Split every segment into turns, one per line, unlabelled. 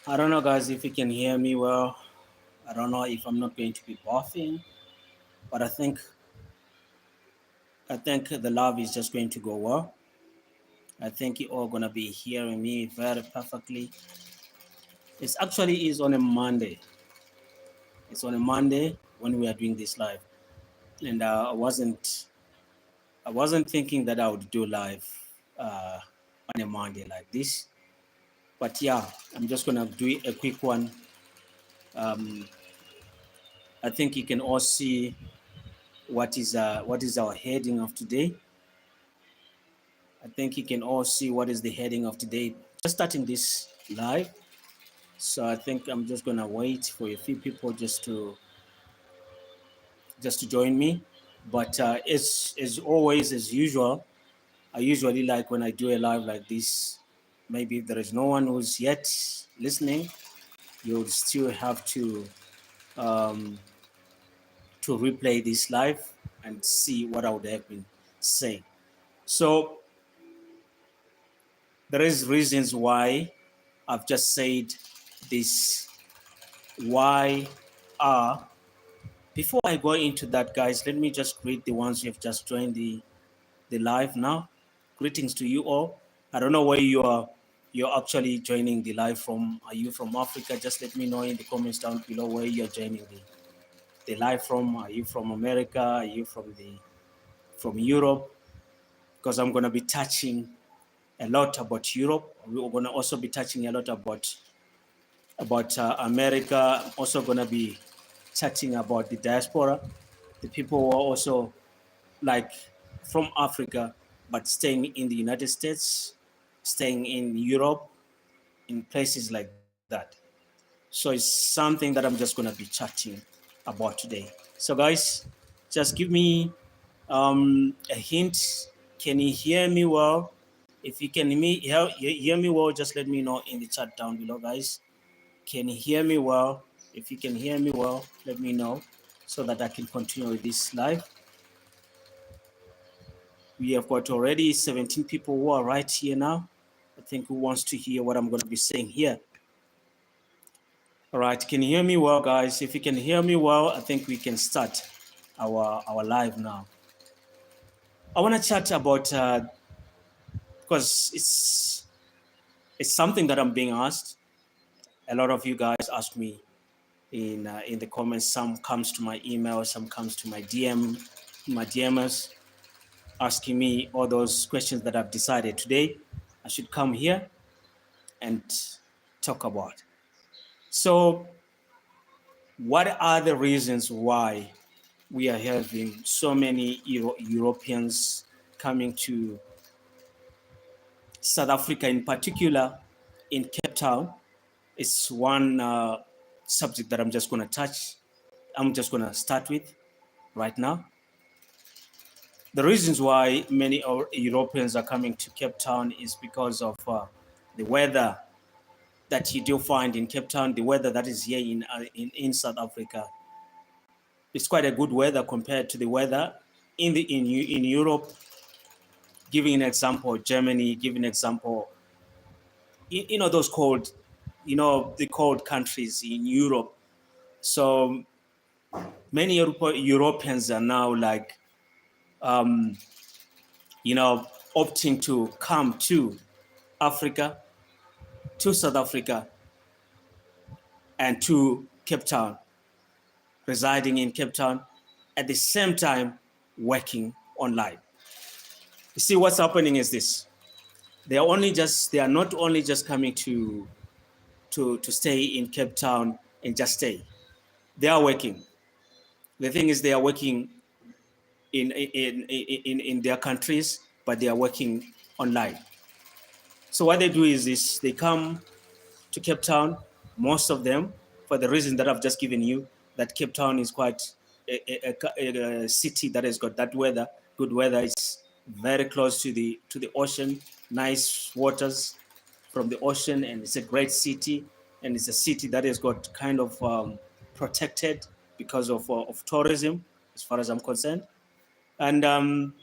I don't know, guys, if you can hear me well. I don't know if I'm not going to be buffing, but I think the love is just going to go well. I think you all gonna be hearing me very perfectly. It's actually is on a Monday. It's on a Monday when we are doing this live, and I wasn't thinking that I would do live uh, on a Monday like this. But yeah, I'm just gonna do a quick one. Um, I think you can all see what is our heading of today. I think you can all see what is the heading of today. Just starting this live, so I think I'm just gonna wait for a few people just to join me. But as always, as usual, I usually like when I do a live like this. Maybe if there is no one who's yet listening, you'll still have um, to replay this live and see what I would have been saying. So there is reasons why I've just said this. Why are before I go into that, guys, let me just greet the ones who have just joined the live now. Greetings to you all. I don't know where you're actually joining the live from. Are you from Africa? Just let me know in the comments down below where you're joining the live from. Are you from America? Are you from Europe? Because I'm gonna be touching a lot about Europe. We're gonna also be touching a lot about America. I'm also gonna be chatting about the diaspora, the people who are also like from Africa, but staying in the United States, staying in Europe, in places like that. So it's something that I'm just going to be chatting about today. So, guys, just give me a hint. Can you hear me well? If you can hear me well, just let me know in the chat down below, guys. Can you hear me well? If you can hear me well, let me know so that I can continue with this live. We have got already 17 people who are right here now. I think who wants to hear what I'm going to be saying here. All right, can you hear me well, guys? If you can hear me well, I think we can start our live now. I want to chat about because it's something that I'm being asked. A lot of you guys ask me in the comments. Some comes to my email, some comes to my DMs, asking me all those questions that I've decided today I should come here and talk about. So, what are the reasons why we are having so many Europeans coming to South Africa, in particular, in Cape Town? It's one subject that I'm just going to touch. I'm just going to start with right now. The reasons why many Europeans are coming to Cape Town is because of the weather that you do find in Cape Town, the weather that is here in South Africa. It's quite a good weather compared to the weather in Europe. Giving an example, Germany. Giving an example, those cold, the cold countries in Europe. So many Europeans are now like, um, opting to come to Africa, to South Africa, and to Cape Town, residing in Cape Town, at the same time working online. You see, what's happening is this: they are not only just coming to stay in Cape Town and just stay. They are working. The thing is, they are working in their countries, but they are working online. So what they do is this: they come to Cape Town, most of them, for the reason that I've just given you, that Cape Town is quite a city that has got that weather, good weather. It's very close to the ocean, nice waters from the ocean, and it's a great city, and it's a city that has got kind of protected because of tourism, as far as I'm concerned. And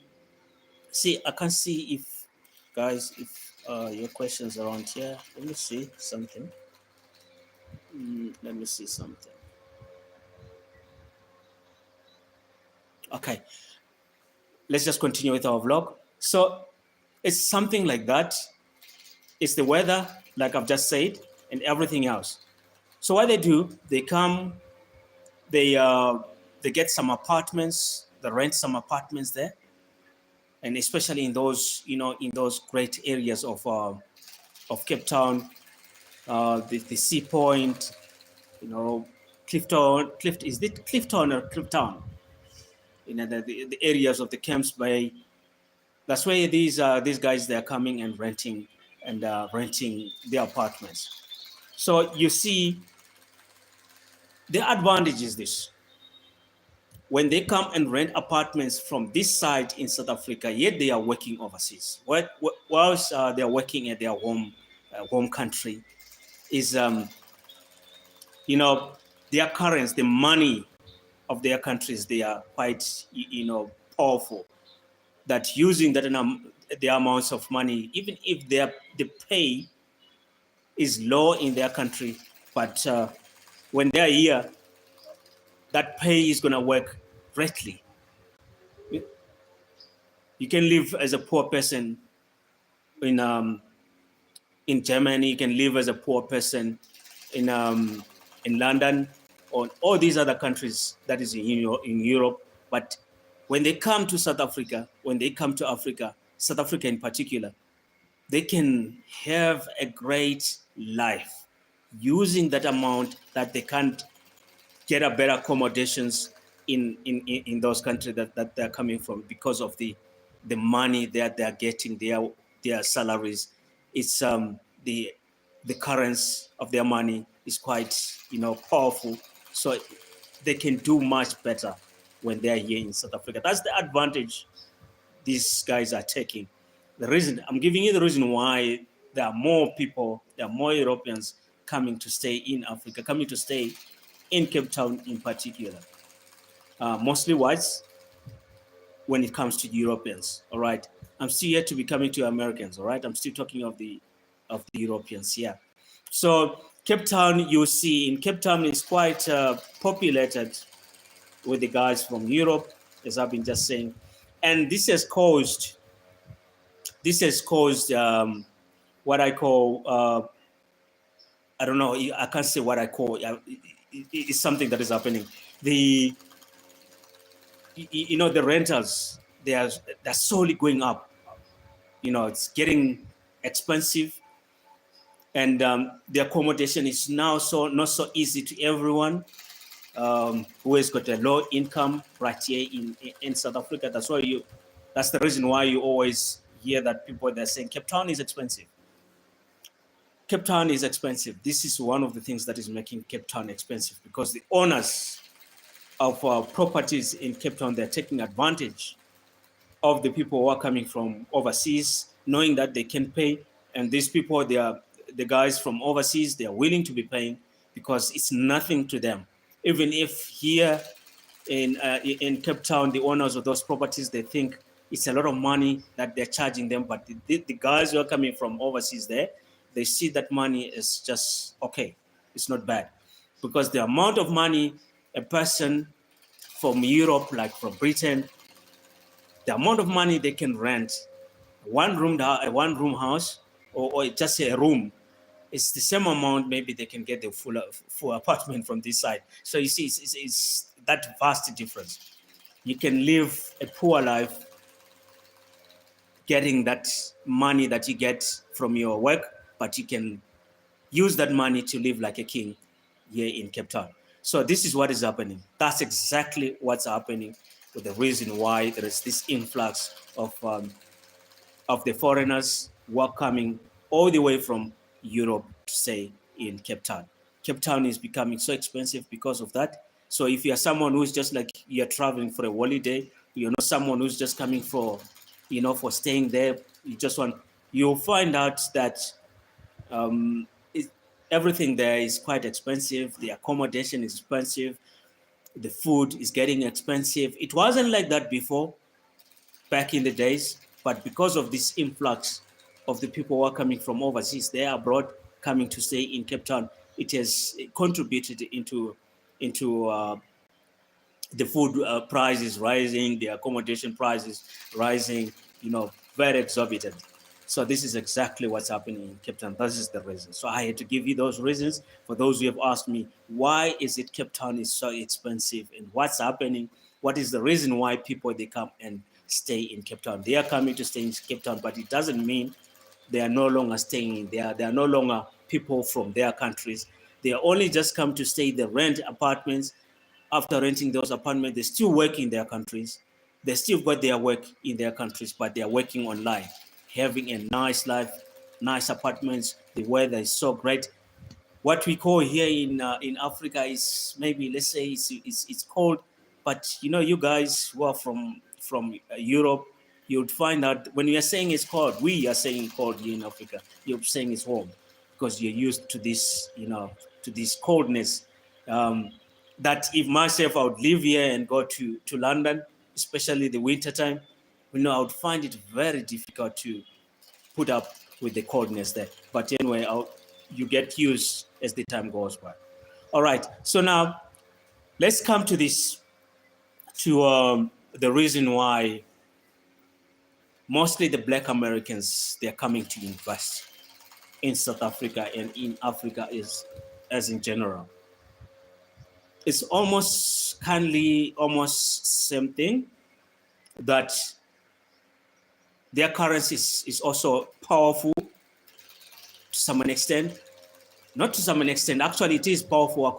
see, I can see if your questions around here. Let me see something. Let me see something. Okay, let's just continue with our vlog. So it's something like that. It's the weather, like I've just said, and everything else. So what they do, they come, they uh, they get some apartments, they rent some apartments there, and especially in those, in those great areas of Cape Town, the Sea Point, Clifton, is it Clifton or Clifton? The areas of the Camps Bay. That's where these guys, they're coming and renting their apartments. So you see, the advantage is this: when they come and rent apartments from this side in South Africa, yet they are working overseas. Whilst they are working at their home country, is their currency, the money of their countries, they are quite powerful. That using the amounts of money, even if the pay is low in their country, but when they're here, that pay is going to work greatly. You can live as a poor person in in Germany. You can live as a poor person in London or all these other countries that is in Europe. But when they come to South Africa, when they come to Africa, South Africa in particular, they can have a great life using that amount that they can't get a better accommodations in those countries that they're coming from, because of the money that they're getting, their salaries. It's the currency of their money is quite powerful, so they can do much better when they're here in South Africa. That's the advantage these guys are taking. The reason I'm giving you the reason why there are more people, there are more Europeans coming to stay in Africa, coming to stay in Cape Town in particular. Mostly whites when it comes to Europeans. All right. I'm still yet to be coming to Americans. All right. I'm still talking of the Europeans. Yeah. So Cape Town, you see, in Cape Town is quite populated with the guys from Europe, as I've been just saying, and this has caused what I call I don't know, I can't say what I call it's something that is happening. The the rentals, they're slowly going up. It's getting expensive, and the accommodation is now so not so easy to everyone who has got a low income right here in South Africa. That's the reason why you always hear that people, they're saying Cape Town is expensive. Cape Town is expensive. This is one of the things that is making Cape Town expensive, because the owners of properties in Cape Town, they're taking advantage of the people who are coming from overseas, knowing that they can pay. And these people, they are the guys from overseas, they are willing to be paying because it's nothing to them. Even if here in Cape Town, the owners of those properties, they think it's a lot of money that they're charging them, but the guys who are coming from overseas there, they see that money is just okay. It's not bad, because the amount of money a person from Europe, like from Britain, the amount of money they can rent a one room house, or just a room, it's the same amount maybe they can get the full apartment from this side. So you see, it's that vast difference. You can live a poor life getting that money that you get from your work, but you can use that money to live like a king here in Cape Town. So this is what is happening. That's exactly what's happening, with the reason why there is this influx of the foreigners who are coming all the way from Europe to stay in Cape Town. Cape Town is becoming so expensive because of that. So if you're someone who's just like you're traveling for a holiday, you're not someone who's just coming for staying there. You'll find out that um, it, everything there is quite expensive. The accommodation is expensive. The food is getting expensive. It wasn't like that before, back in the days, but because of this influx of the people who are coming from overseas, they're abroad, coming to stay in Cape Town. It has contributed into the food prices rising, the accommodation prices rising, very exorbitant. So this is exactly what's happening in Cape Town. This is the reason. So I had to give you those reasons. For those who have asked me, why is it Cape Town is so expensive and what's happening? What is the reason why people, they come and stay in Cape Town? They are coming to stay in Cape Town, but it doesn't mean they are no longer staying there. They are no longer people from their countries. They are only just come to stay. They rent apartments. After renting those apartments, they still work in their countries. They still got their work in their countries, but they are working online, having a nice life, nice apartments. The weather is so great. What we call here in Africa is, maybe, let's say, it's cold, but you guys who are from Europe, you'd find out when we are saying it's cold, we are saying cold here in Africa. You're saying it's warm because you're used to this, to this coldness. Um, that if myself, I would live here and go to London, especially the winter time, I would find it very difficult to put up with the coldness there. But anyway, you get used as the time goes by. All right. So now let's come to this, to the reason why mostly the Black Americans, they're coming to invest in South Africa and in Africa is as in general. It's almost kindly, almost same thing, that their currency is also powerful to some extent. Not to some extent, actually, it is powerful.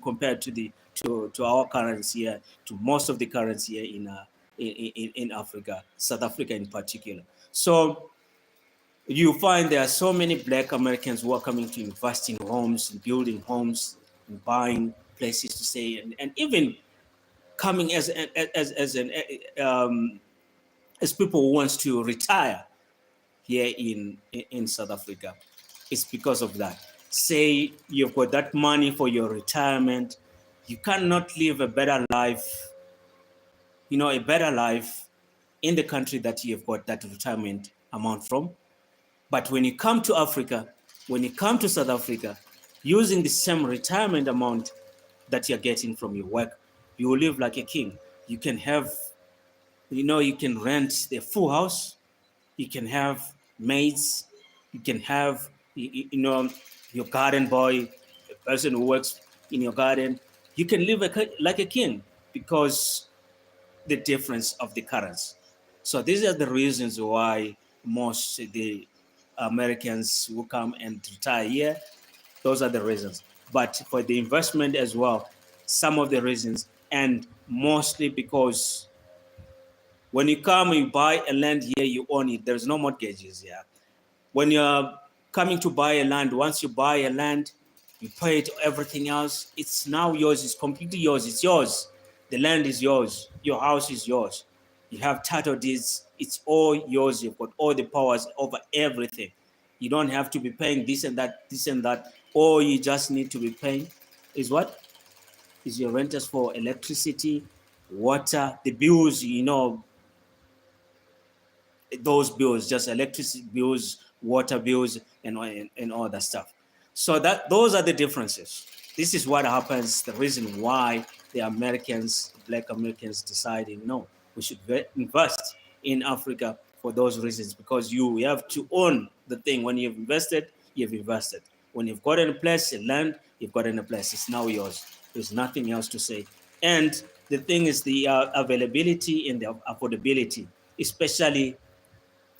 Compared to our currency here, to most of the currency here in Africa, South Africa in particular. So you find there are so many Black Americans who are coming to invest in homes, in building homes, in buying places to stay, and even coming as people who wants to retire here in South Africa. It's because of that. Say you've got that money for your retirement, you cannot live a better life, a better life in the country that you've got that retirement amount from. But when you come to Africa, when you come to South Africa, using the same retirement amount that you're getting from your work, you will live like a king. You can have, you can rent the full house, you can have maids, you can have, your garden boy, the person who works in your garden. You can live like a king because the difference of the currency. So these are the reasons why most the Americans who come and retire here, those are the reasons. But for the investment as well, some of the reasons, and mostly because when you come, you buy a land here, you own it. There's no mortgages here. When you're coming to buy a land, once you buy a land, you pay it, everything else, it's now yours. It's completely yours. It's yours. The land is yours. Your house is yours. You have title deeds. It's all yours. You've got all the powers over everything. You don't have to be paying this and that, this and that. All you just need to be paying is what? Is your renters for electricity, water, the bills, those bills, just electricity bills, water bills, and all that stuff. So those are the differences. This is what happens. The reason why the Americans, Black Americans, deciding no, we should invest in Africa for those reasons, because you have to own the thing. When you've invested, you've invested. When you've got in a place, a land, you've got in a place. It's now yours. There's nothing else to say. And the thing is the availability and the affordability, especially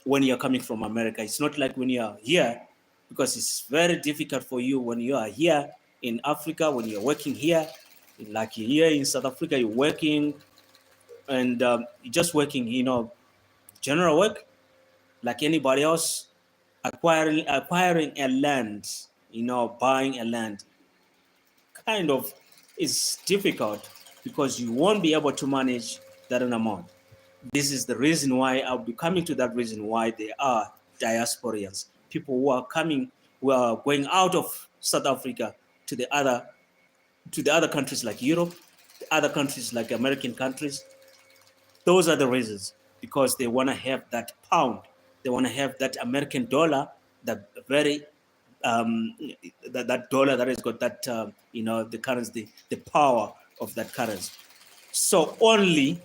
when you're coming from America. It's not like when you're here, because it's very difficult for you when you are here in Africa, when you're working here, like here in South Africa, you're working and you're just working, general work like anybody else, acquiring a land, buying a land, kind of is difficult because you won't be able to manage that amount. This is the reason why I'll be coming to that reason why there are diasporians, people who are coming, who are going out of South Africa to the other countries like Europe, the other countries like American countries. Those are the reasons, because they want to have that pound, they want to have that American dollar, that very um, that dollar that has got that the currency, the power of that currency. So only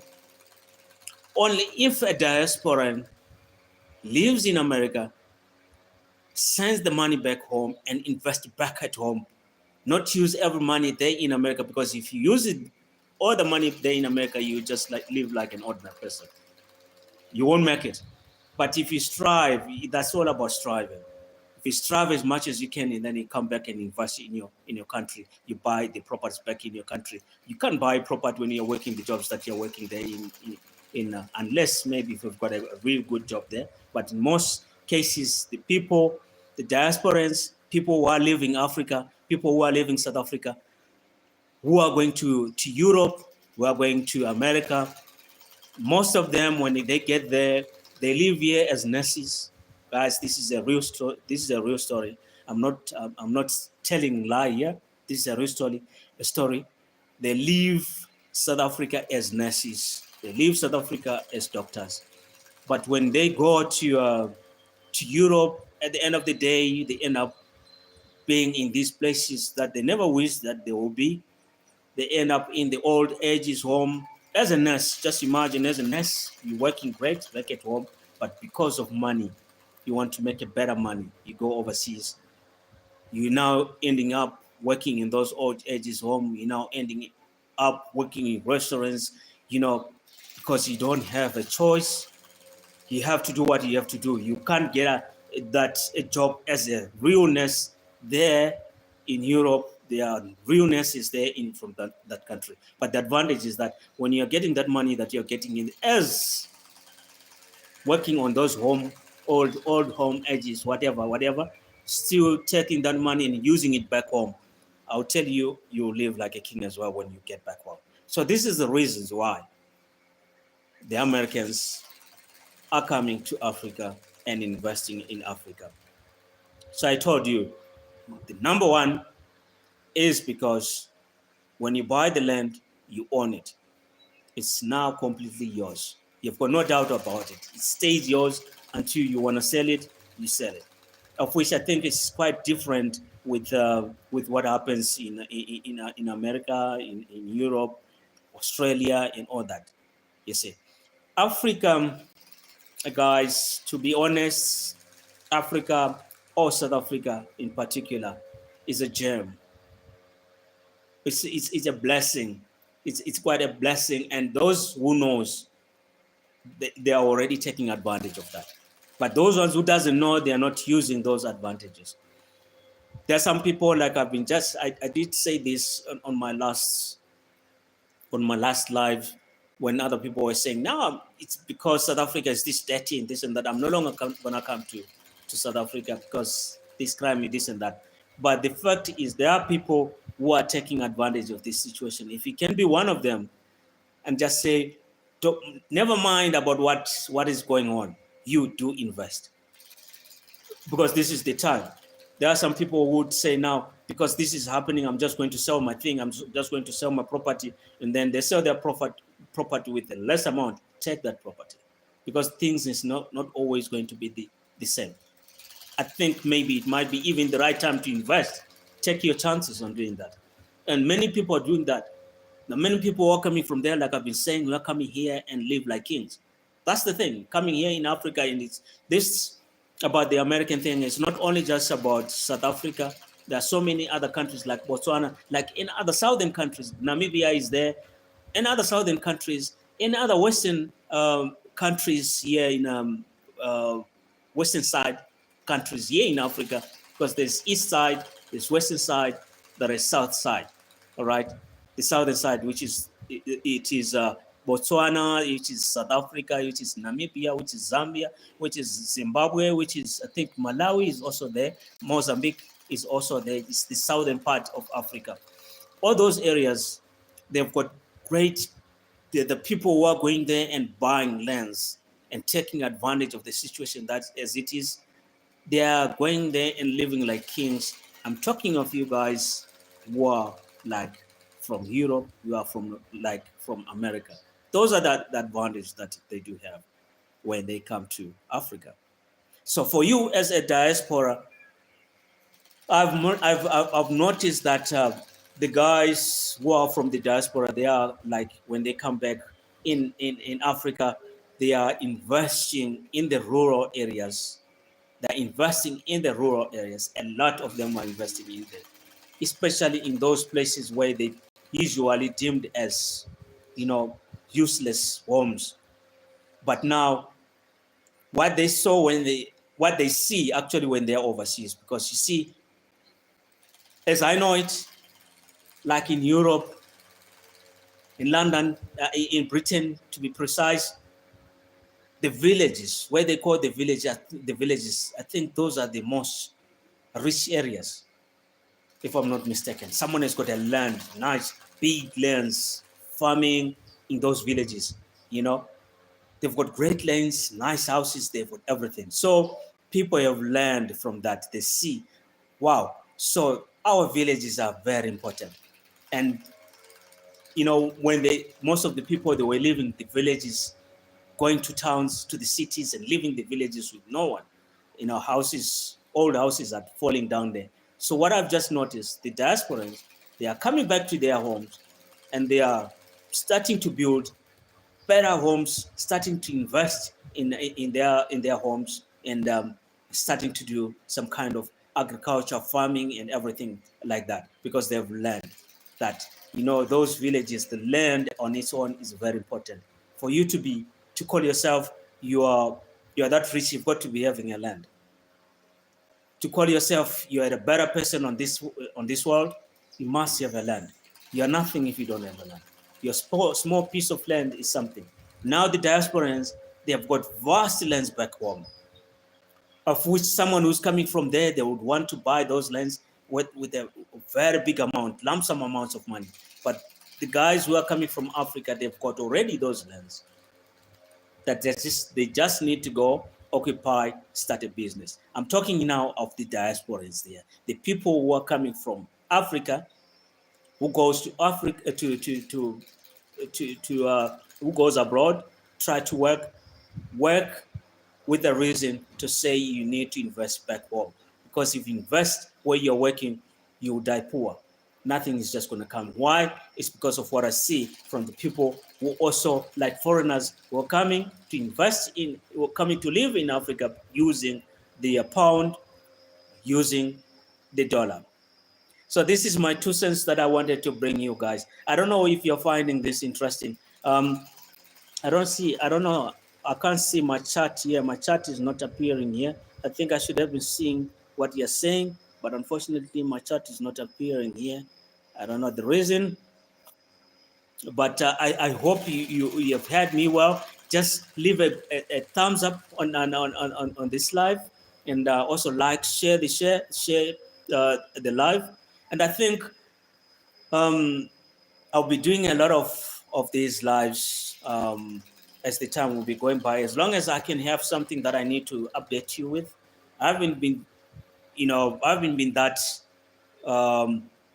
if a diasporan lives in America, sends the money back home and invest back at home, not use every money there in America, because if you use it all the money there in America, you just like live like an ordinary person. You won't make it. But if you strive, that's all about striving. If you strive as much as you can, and then you come back and invest in your country, you buy the properties back in your country. You can't buy property when you're working the jobs that you're working there in unless maybe if you've got a really good job there. But in most cases, the people, the diasporans, people who are living Africa, people who are living South Africa, who are going to Europe, who are going to America, most of them, when they get there, they live here as nurses. Guys, this is a real story. This is a real story. I'm not telling lie here. This is a real story. A story. They leave South Africa as nurses. They leave South Africa as doctors. But when they go to Europe, at the end of the day, they end up being in these places that they never wish that they will be. They end up in the old ages home as a nurse. Just imagine, as a nurse, you're working great back at home, but because of money, you want to make a better money. You go overseas. You're now ending up working in those old ages home. You're now ending up working in restaurants, because you don't have a choice. You have to do what you have to do. You can't get a job as a real nurse there in Europe. There are real nurses there from that country. But the advantage is that when you're getting that money that you're getting in as working on those old home ages, whatever, still taking that money and using it back home, I'll tell you, you'll live like a king as well when you get back home. So this is the reasons why the Americans are coming to Africa and investing in Africa. So I told you, the number one is because when you buy the land, you own it. It's now completely yours. You've got no doubt about it. It stays yours until you want to sell it, you sell it. Of which I think is quite different with what happens in America, in Europe, Australia, and all that. You see, Africa, guys, to be honest, Africa, or South Africa in particular, is a gem. It's a blessing. It's quite a blessing, and those who knows, they are already taking advantage of that. But those ones who doesn't know, they are not using those advantages. There are some people, like I did say this on my last live, when other people were saying, no, it's because South Africa is this dirty and this and that. I'm no longer gonna come to South Africa because this crime, this and that. But the fact is, there are people who are taking advantage of this situation. If you can be one of them and just say, never mind about what is going on, you do invest, because this is the time. There are some people who would say, now, because this is happening, I'm just going to sell my thing. I'm just going to sell my property. And then they sell their property with a less amount. Take that property, because things is not always going to be the same. I think maybe it might be even the right time to invest. Take your chances on doing that. And many people are doing that. Now, many people are coming from there, like I've been saying, we are coming here and live like kings. That's the thing. Coming here in Africa, and it's this about the American thing. It's not only just about South Africa. There are so many other countries like Botswana, like in other southern countries. Namibia is there, and other southern countries, in other Western countries here in Western side countries here in Africa, because there's East side, there's Western side, there is South side. All right, the southern side, which is it is Botswana, which is South Africa, which is Namibia, which is Zambia, which is Zimbabwe, which is, I think, Malawi is also there. Mozambique is also there. It's the southern part of Africa. All those areas, they've got great, the people who are going there and buying lands and taking advantage of the situation that as it is, they are going there and living like kings. I'm talking of you guys who are like from Europe, you are from America. Those are the advantage that they do have when they come to Africa. So for you as a diaspora, I've noticed that the guys who are from the diaspora, they are like when they come back in Africa, they are investing in the rural areas. They're investing in the rural areas. A lot of them are investing in there, especially in those places where they usually deemed as, you know, useless homes. But now, what they saw when they what they see actually when they're overseas, because you see, as I know it, like in Europe, in London, in Britain, to be precise, the villages, where they call the villages, I think those are the most rich areas, if I'm not mistaken. Someone has got a land, nice, big lands, farming in those villages. You know, they've got great lands, nice houses, they've got everything. So people have learned from that. They see, wow, so our villages are very important. And you know, when most of the people, they were living in the villages, going to towns, to the cities, and living the villages with no one. You know, houses, old houses are falling down there. So what I've just noticed, the diasporans, they are coming back to their homes, and they are starting to build better homes, starting to invest in their homes, and starting to do some kind of agriculture, farming, and everything like that, because they've learned that, you know, those villages, the land on its own is very important. For you to call yourself you are that rich, you've got to be having a land. To call yourself you are a better person on this world, you must have a land. You are nothing if you don't have a land. Your small piece of land is something. Now the diasporans, they have got vast lands back home, of which someone who's coming from there, they would want to buy those lands with a very big amount, lump sum amounts of money. But the guys who are coming from Africa, they've got already those lands that they just need to go occupy, start a business. I'm talking now of the diasporans there, the people who are coming from Africa, who goes to Africa who goes abroad, try to work with a reason to say you need to invest back home. Because if you invest where you're working, you will die poor. Nothing is just going to come. Why? It's because of what I see from the people who also, like foreigners, who are coming to invest in, who are coming to live in Africa using the pound, using the dollar. So this is my 2 cents that I wanted to bring you guys. I don't know if you're finding this interesting. I don't know, I can't see my chat here. My chat is not appearing here. I think I should have been seeing what you're saying, but unfortunately my chat is not appearing here. I don't know the reason, but I hope you have heard me well. Just leave a thumbs up on this live, and also share the live. And I think I'll be doing a lot of these lives as the time will be going by. As long as I can have something that I need to update you with, I haven't been, I haven't been that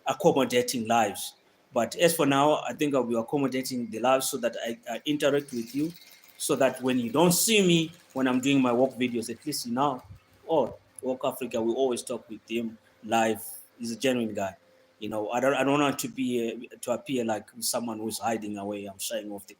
accommodating lives. But as for now, I think I'll be accommodating the lives so that I interact with you, so that when you don't see me when I'm doing my work videos, at least you know, oh, Work Africa, we always talk with him live. He's a genuine guy. I don't want to appear like someone who's hiding away. I'm shying off the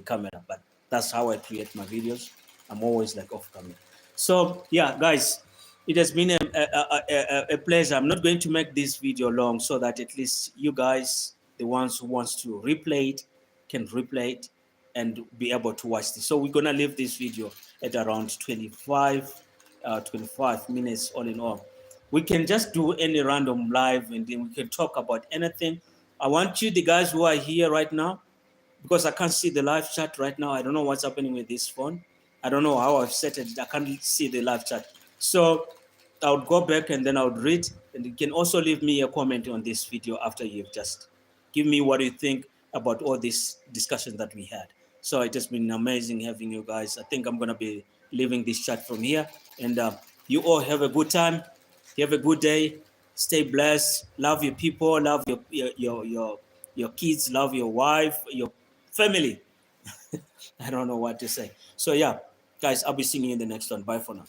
camera, but that's how I create my videos. I'm always like off camera. So yeah, guys, it has been a pleasure. I'm not going to make this video long, so that at least you guys, the ones who wants to replay it, can replay it and be able to watch this. So we're gonna leave this video at around 25 minutes all in all. We can just do any random live, and then we can talk about anything. I want you, the guys who are here right now, because I can't see the live chat right now. I don't know what's happening with this phone. I don't know how I've set it. I can't see the live chat. So I would go back and then I would read. And you can also leave me a comment on this video after you've just give me what you think about all this discussion that we had. So it has been amazing having you guys. I think I'm going to be leaving this chat from here. And you all have a good time. You have a good day. Stay blessed. Love your people. Love your kids. Love your wife. Your family. I don't know what to say. So yeah, guys, I'll be seeing you in the next one. Bye for now.